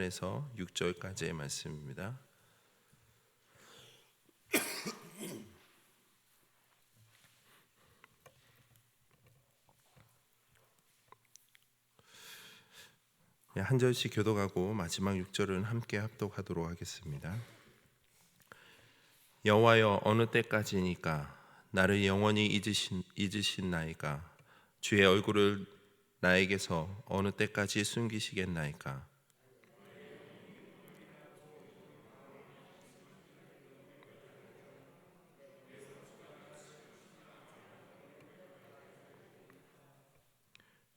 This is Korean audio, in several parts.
에서 6절까지의 말씀입니다. 한 절씩 교독하고 마지막 6절은 함께 합독하도록 하겠습니다. 여호와여, 어느 때까지니까 나를 영원히 잊으신나이까? 주의 얼굴을 나에게서 어느 때까지 숨기시겠나이까?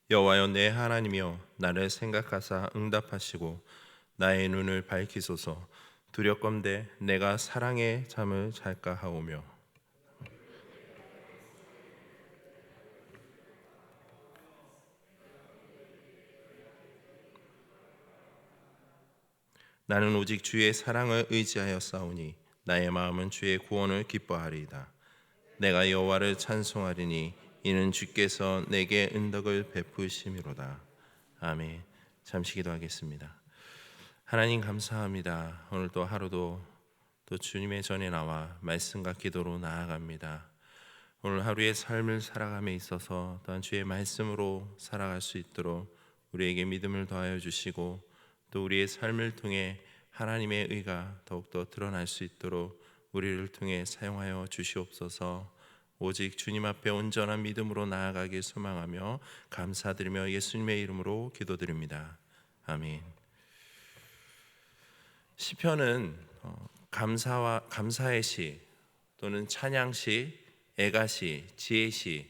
여호와여, 내 하나님이여, 나를 생각하사 응답하시고 나의 눈을 밝히소서. 두렵건대 내가 사랑의 잠을 잘까 하오며 나는 오직 주의 사랑을 의지하여 싸우니 나의 마음은 주의 구원을 기뻐하리이다. 내가 여호와를 찬송하리니 이는 주께서 내게 은덕을 베푸심이로다. 아멘. 잠시 기도하겠습니다. 하나님 감사합니다. 오늘도 하루도 또 주님의 전에 나와 말씀과 기도로 나아갑니다. 오늘 하루의 삶을 살아감에 있어서 또한 주의 말씀으로 살아갈 수 있도록 우리에게 믿음을 더하여 주시고 또 우리의 삶을 통해 하나님의 의가 더욱더 드러날 수 있도록 우리를 통해 사용하여 주시옵소서. 오직 주님 앞에 온전한 믿음으로 나아가길 소망하며 감사드리며 예수님의 이름으로 기도드립니다. 아멘. 시편은 감사의 시 또는 찬양시, 애가시, 지혜시,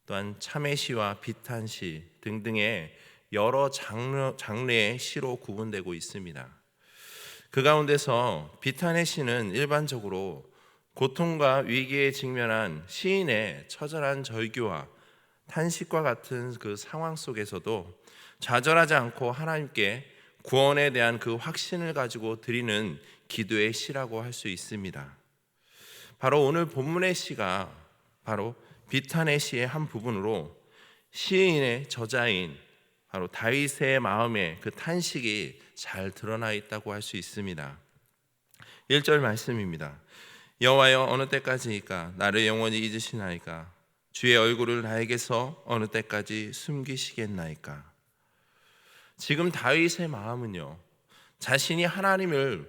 또한 참회시와 비탄시 등등의 여러 장르의 시로 구분되고 있습니다. 그 가운데서 비탄의 시는 일반적으로 고통과 위기에 직면한 시인의 처절한 절규와 탄식과 같은 그 상황 속에서도 좌절하지 않고 하나님께 구원에 대한 그 확신을 가지고 드리는 기도의 시라고 할 수 있습니다. 바로 오늘 본문의 시가 바로 비탄의 시의 한 부분으로 시인의 저자인 바로 다윗의 마음에 그 탄식이 잘 드러나 있다고 할 수 있습니다. 1절 말씀입니다. 여호와여, 어느 때까지니까 나를 영원히 잊으시나이까? 주의 얼굴을 나에게서 어느 때까지 숨기시겠나이까? 지금 다윗의 마음은요, 자신이 하나님을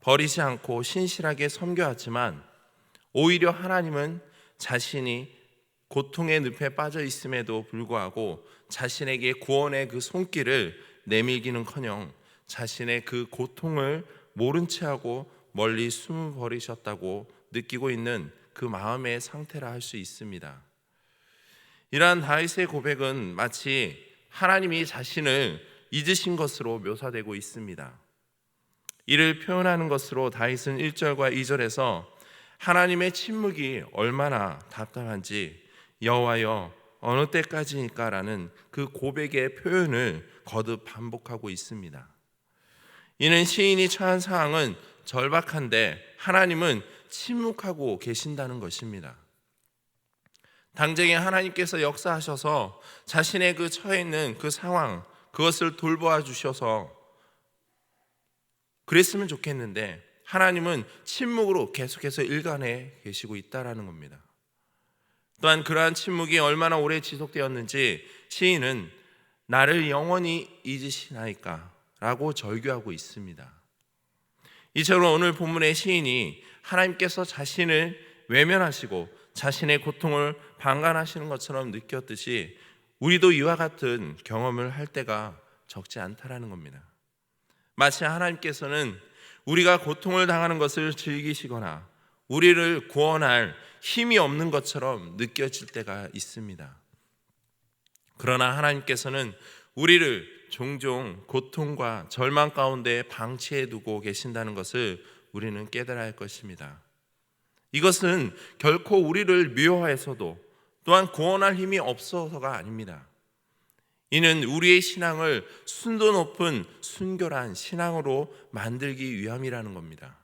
버리지 않고 신실하게 섬겨왔지만 오히려 하나님은 자신이 고통의 늪에 빠져 있음에도 불구하고 자신에게 구원의 그 손길을 내밀기는커녕 자신의 그 고통을 모른 채 하고 멀리 숨을 버리셨다고 느끼고 있는 그 마음의 상태라 할 수 있습니다. 이러한 다윗의 고백은 마치 하나님이 자신을 잊으신 것으로 묘사되고 있습니다. 이를 표현하는 것으로 다윗은 1절과 2절에서 하나님의 침묵이 얼마나 답답한지 여호와여, 어느 때까지니까? 라는 그 고백의 표현을 거듭 반복하고 있습니다. 이는 시인이 처한 상황은 절박한데 하나님은 침묵하고 계신다는 것입니다. 당장에 하나님께서 역사하셔서 자신의 그 처해 있는 그 상황, 그것을 돌보아 주셔서 그랬으면 좋겠는데 하나님은 침묵으로 계속해서 일관해 계시고 있다라는 겁니다. 또한 그러한 침묵이 얼마나 오래 지속되었는지 시인은 나를 영원히 잊으시나이까? 라고 절규하고 있습니다. 이처럼 오늘 본문의 시인이 하나님께서 자신을 외면하시고 자신의 고통을 방관하시는 것처럼 느꼈듯이 우리도 이와 같은 경험을 할 때가 적지 않다라는 겁니다. 마치 하나님께서는 우리가 고통을 당하는 것을 즐기시거나 우리를 구원할 힘이 없는 것처럼 느껴질 때가 있습니다. 그러나 하나님께서는 우리를 종종 고통과 절망 가운데 방치해 두고 계신다는 것을 우리는 깨달아야 할 것입니다. 이것은 결코 우리를 미워해서도 또한 구원할 힘이 없어서가 아닙니다. 이는 우리의 신앙을 순도 높은 순결한 신앙으로 만들기 위함이라는 겁니다.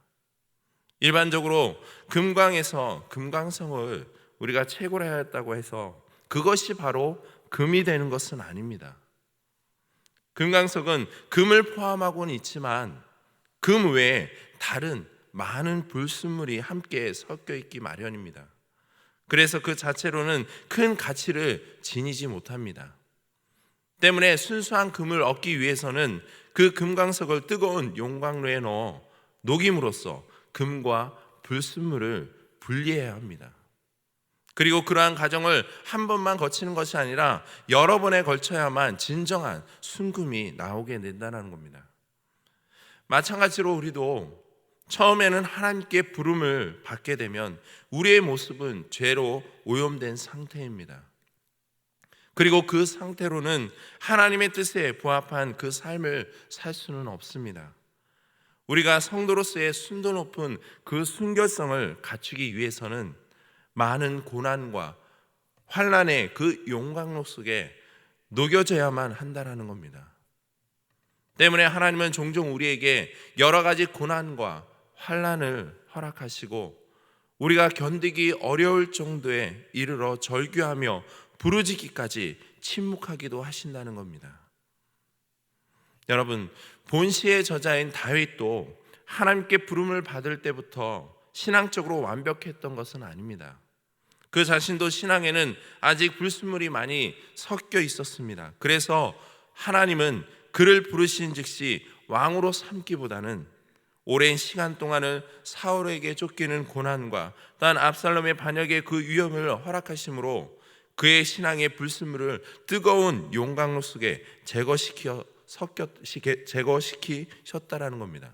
일반적으로 금광에서 금강성을 우리가 채굴해야 했다고 해서 그것이 바로 금이 되는 것은 아닙니다. 금강석은 금을 포함하고는 있지만 금 외에 다른 많은 불순물이 함께 섞여 있기 마련입니다. 그래서 그 자체로는 큰 가치를 지니지 못합니다. 때문에 순수한 금을 얻기 위해서는 그 금강석을 뜨거운 용광로에 넣어 녹임으로써 금과 불순물을 분리해야 합니다. 그리고 그러한 과정을 한 번만 거치는 것이 아니라 여러 번에 걸쳐야만 진정한 순금이 나오게 된다는 겁니다. 마찬가지로 우리도 처음에는 하나님께 부름을 받게 되면 우리의 모습은 죄로 오염된 상태입니다. 그리고 그 상태로는 하나님의 뜻에 부합한 그 삶을 살 수는 없습니다. 우리가 성도로서의 순도 높은 그 순결성을 갖추기 위해서는 많은 고난과 환난의 그 용광로 속에 녹여져야만 한다는 겁니다. 때문에 하나님은 종종 우리에게 여러 가지 고난과 환난을 허락하시고 우리가 견디기 어려울 정도에 이르러 절규하며 부르짖기까지 침묵하기도 하신다는 겁니다. 여러분, 본시의 저자인 다윗도 하나님께 부름을 받을 때부터 신앙적으로 완벽했던 것은 아닙니다. 그 자신도 신앙에는 아직 불순물이 많이 섞여 있었습니다. 그래서 하나님은 그를 부르신 즉시 왕으로 삼기보다는 오랜 시간 동안을 사울에게 쫓기는 고난과 또한 압살롬의 반역의 그 위험을 허락하심으로 그의 신앙의 불순물을 뜨거운 용광로 속에 제거시키셨다라는 겁니다.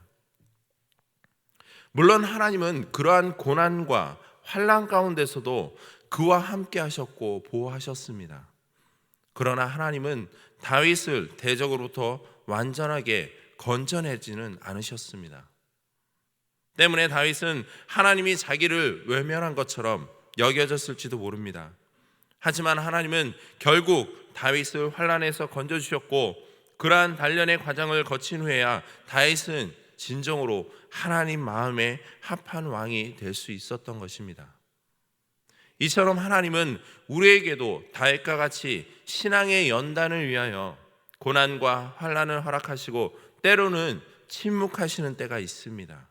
물론 하나님은 그러한 고난과 환난 가운데서도 그와 함께 하셨고 보호하셨습니다. 그러나 하나님은 다윗을 대적으로부터 완전하게 건져내지는 않으셨습니다. 때문에 다윗은 하나님이 자기를 외면한 것처럼 여겨졌을지도 모릅니다. 하지만 하나님은 결국 다윗을 환난에서 건져주셨고 그러한 단련의 과정을 거친 후에야 다윗은 진정으로 하나님 마음에 합한 왕이 될 수 있었던 것입니다. 이처럼 하나님은 우리에게도 다윗과 같이 신앙의 연단을 위하여 고난과 환난을 허락하시고 때로는 침묵하시는 때가 있습니다.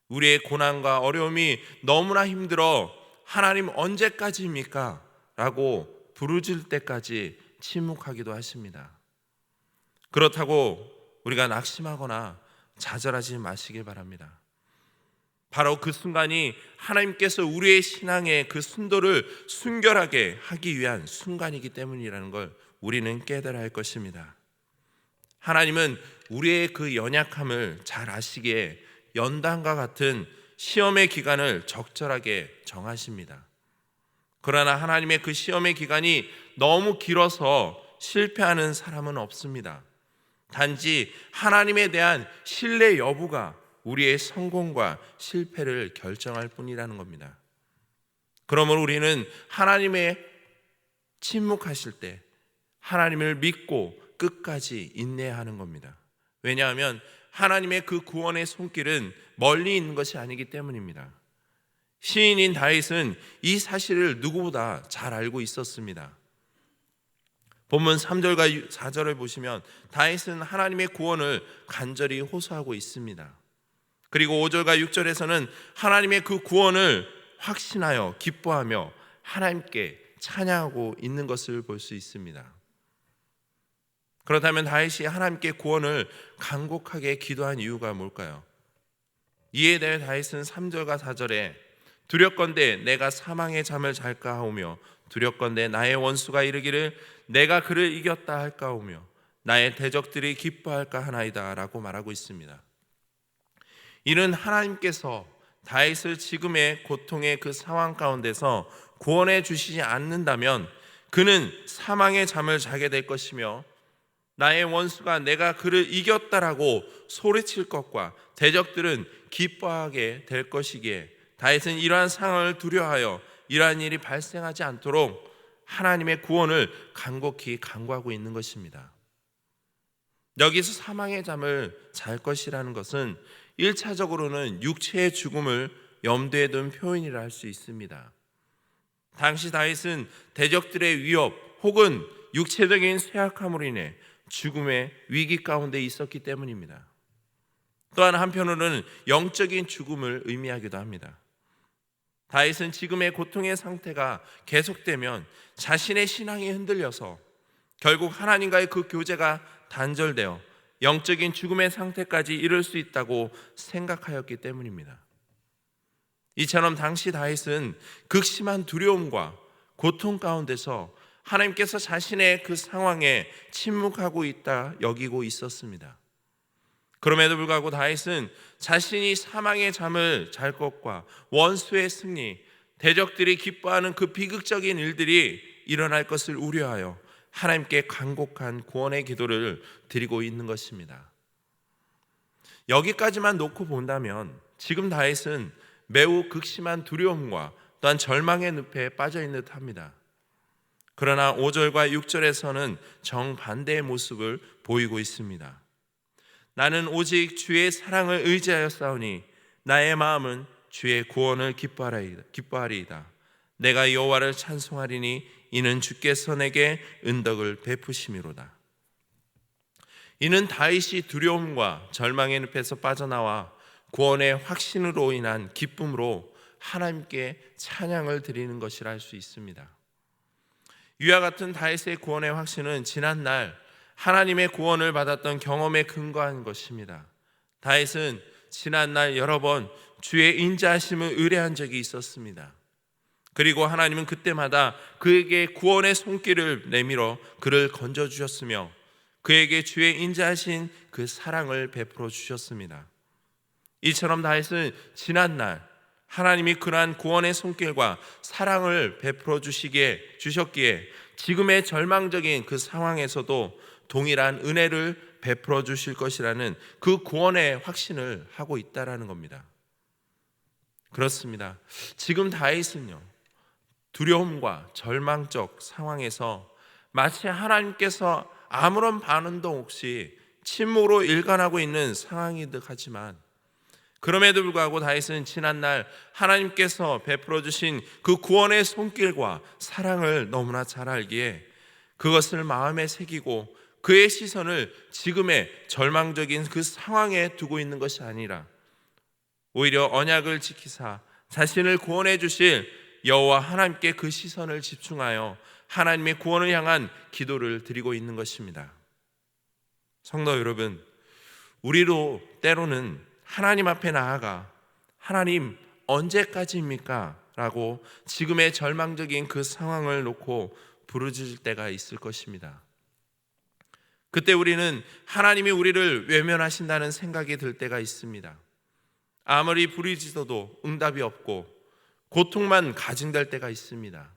우리의 고난과 어려움이 너무나 힘들어 하나님 언제까지입니까? 라고 부르짖을 때까지 침묵하기도 하십니다. 그렇다고 우리가 낙심하거나 좌절하지 마시길 바랍니다. 바로 그 순간이 하나님께서 우리의 신앙의 그 순도를 순결하게 하기 위한 순간이기 때문이라는 걸 우리는 깨달아야 할 것입니다. 하나님은 우리의 그 연약함을 잘 아시기에 연단과 같은 시험의 기간을 적절하게 정하십니다. 그러나 하나님의 그 시험의 기간이 너무 길어서 실패하는 사람은 없습니다. 단지 하나님에 대한 신뢰 여부가 우리의 성공과 실패를 결정할 뿐이라는 겁니다. 그러므로 우리는 하나님의 침묵하실 때 하나님을 믿고 끝까지 인내하는 겁니다. 왜냐하면 하나님의 그 구원의 손길은 멀리 있는 것이 아니기 때문입니다. 시인인 다윗은 이 사실을 누구보다 잘 알고 있었습니다. 본문 3절과 4절을 보시면 다윗은 하나님의 구원을 간절히 호소하고 있습니다. 그리고 5절과 6절에서는 하나님의 그 구원을 확신하여 기뻐하며 하나님께 찬양하고 있는 것을 볼 수 있습니다. 그렇다면 다윗이 하나님께 구원을 간곡하게 기도한 이유가 뭘까요? 이에 대해 다윗은 3절과 4절에 두렵건대 내가 사망의 잠을 잘까 하오며 두렵건대 나의 원수가 이르기를 내가 그를 이겼다 할까 하오며 나의 대적들이 기뻐할까 하나이다 라고 말하고 있습니다. 이는 하나님께서 다윗을 지금의 고통의 그 상황 가운데서 구원해 주시지 않는다면 그는 사망의 잠을 자게 될 것이며 나의 원수가 내가 그를 이겼다라고 소리칠 것과 대적들은 기뻐하게 될 것이기에 다윗은 이러한 상황을 두려워하여 이러한 일이 발생하지 않도록 하나님의 구원을 간곡히 간구하고 있는 것입니다. 여기서 사망의 잠을 잘 것이라는 것은 1차적으로는 육체의 죽음을 염두에 둔 표현이라 할 수 있습니다. 당시 다윗은 대적들의 위협 혹은 육체적인 쇠약함으로 인해 죽음의 위기 가운데 있었기 때문입니다. 또한 한편으로는 영적인 죽음을 의미하기도 합니다. 다윗은 지금의 고통의 상태가 계속되면 자신의 신앙이 흔들려서 결국 하나님과의 그 교제가 단절되어 영적인 죽음의 상태까지 이를 수 있다고 생각하였기 때문입니다. 이처럼 당시 다윗은 극심한 두려움과 고통 가운데서 하나님께서 자신의 그 상황에 침묵하고 있다 여기고 있었습니다. 그럼에도 불구하고 다윗은 자신이 사망의 잠을 잘 것과 원수의 승리, 대적들이 기뻐하는 그 비극적인 일들이 일어날 것을 우려하여 하나님께 간곡한 구원의 기도를 드리고 있는 것입니다. 여기까지만 놓고 본다면 지금 다윗은 매우 극심한 두려움과 또한 절망의 늪에 빠져 있는 듯합니다. 그러나 5절과 6절에서는 정반대의 모습을 보이고 있습니다. 나는 오직 주의 사랑을 의지하여 싸우니 나의 마음은 주의 구원을 기뻐하리이다. 내가 여호와를 찬송하리니 이는 주께서 내게 은덕을 베푸심이로다. 이는 다윗이 두려움과 절망의 늪에서 빠져나와 구원의 확신으로 인한 기쁨으로 하나님께 찬양을 드리는 것이라 할 수 있습니다. 이와 같은 다윗의 구원의 확신은 지난날 하나님의 구원을 받았던 경험에 근거한 것입니다. 다윗은 지난날 여러 번 주의 인자하심을 의뢰한 적이 있었습니다. 그리고 하나님은 그때마다 그에게 구원의 손길을 내밀어 그를 건져주셨으며 그에게 주의 인자하신 그 사랑을 베풀어 주셨습니다. 이처럼 다윗은 지난날 하나님이 그러한 구원의 손길과 사랑을 베풀어 주셨기에 지금의 절망적인 그 상황에서도 동일한 은혜를 베풀어 주실 것이라는 그 구원의 확신을 하고 있다라는 겁니다. 그렇습니다. 지금 다윗은요, 두려움과 절망적 상황에서 마치 하나님께서 아무런 반응도 없이 침묵으로 일관하고 있는 상황이듯 하지만 그럼에도 불구하고 다윗은 지난날 하나님께서 베풀어 주신 그 구원의 손길과 사랑을 너무나 잘 알기에 그것을 마음에 새기고 그의 시선을 지금의 절망적인 그 상황에 두고 있는 것이 아니라 오히려 언약을 지키사 자신을 구원해 주실 여호와 하나님께 그 시선을 집중하여 하나님의 구원을 향한 기도를 드리고 있는 것입니다. 성도 여러분, 우리도 때로는 하나님 앞에 나아가 하나님 언제까지입니까? 라고 지금의 절망적인 그 상황을 놓고 부르짖을 때가 있을 것입니다. 그때 우리는 하나님이 우리를 외면하신다는 생각이 들 때가 있습니다. 아무리 부르짖어도 응답이 없고 고통만 가중될 때가 있습니다.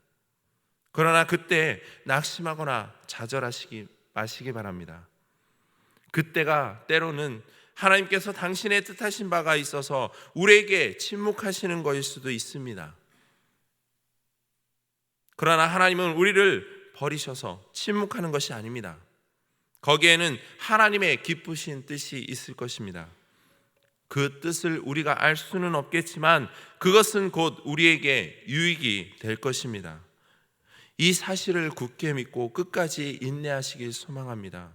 그러나 그때 낙심하거나 좌절하시기 마시기 바랍니다. 그때가 때로는 하나님께서 당신의 뜻하신 바가 있어서 우리에게 침묵하시는 것일 수도 있습니다. 그러나 하나님은 우리를 버리셔서 침묵하는 것이 아닙니다. 거기에는 하나님의 기쁘신 뜻이 있을 것입니다. 그 뜻을 우리가 알 수는 없겠지만 그것은 곧 우리에게 유익이 될 것입니다. 이 사실을 굳게 믿고 끝까지 인내하시길 소망합니다.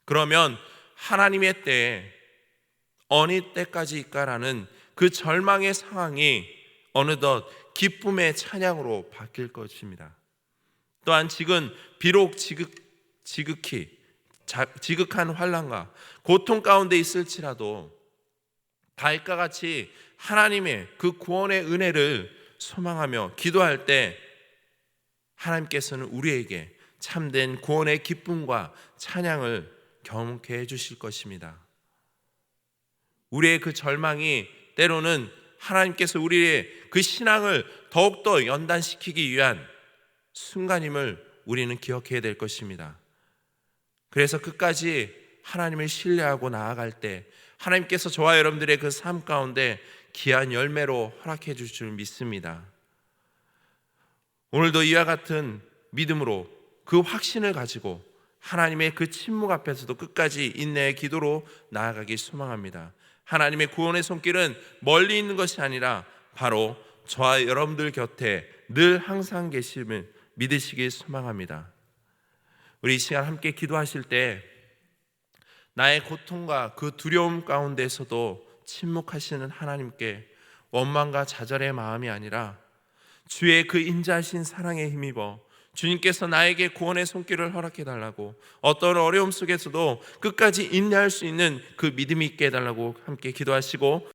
그러면 하나님의 때에 어느 때까지일까라는 그 절망의 상황이 어느덧 기쁨의 찬양으로 바뀔 것입니다. 또한 지금 비록 지극한 환난과 고통 가운데 있을지라도 다윗과 같이 하나님의 그 구원의 은혜를 소망하며 기도할 때 하나님께서는 우리에게 참된 구원의 기쁨과 찬양을 경험케 해주실 것입니다. 우리의 그 절망이 때로는 하나님께서 우리의 그 신앙을 더욱더 연단시키기 위한 순간임을 우리는 기억해야 될 것입니다. 그래서 끝까지 하나님을 신뢰하고 나아갈 때 하나님께서 저와 여러분들의 그 삶 가운데 귀한 열매로 허락해 주실 줄 믿습니다. 오늘도 이와 같은 믿음으로 그 확신을 가지고 하나님의 그 침묵 앞에서도 끝까지 인내의 기도로 나아가기 소망합니다. 하나님의 구원의 손길은 멀리 있는 것이 아니라 바로 저와 여러분들 곁에 늘 항상 계심을 믿으시길 소망합니다. 우리 이 시간 함께 기도하실 때 나의 고통과 그 두려움 가운데서도 침묵하시는 하나님께 원망과 좌절의 마음이 아니라 주의 그 인자하신 사랑에 힘입어 주님께서 나에게 구원의 손길을 허락해 달라고, 어떤 어려움 속에서도 끝까지 인내할 수 있는 그 믿음이 있게 해달라고 함께 기도하시고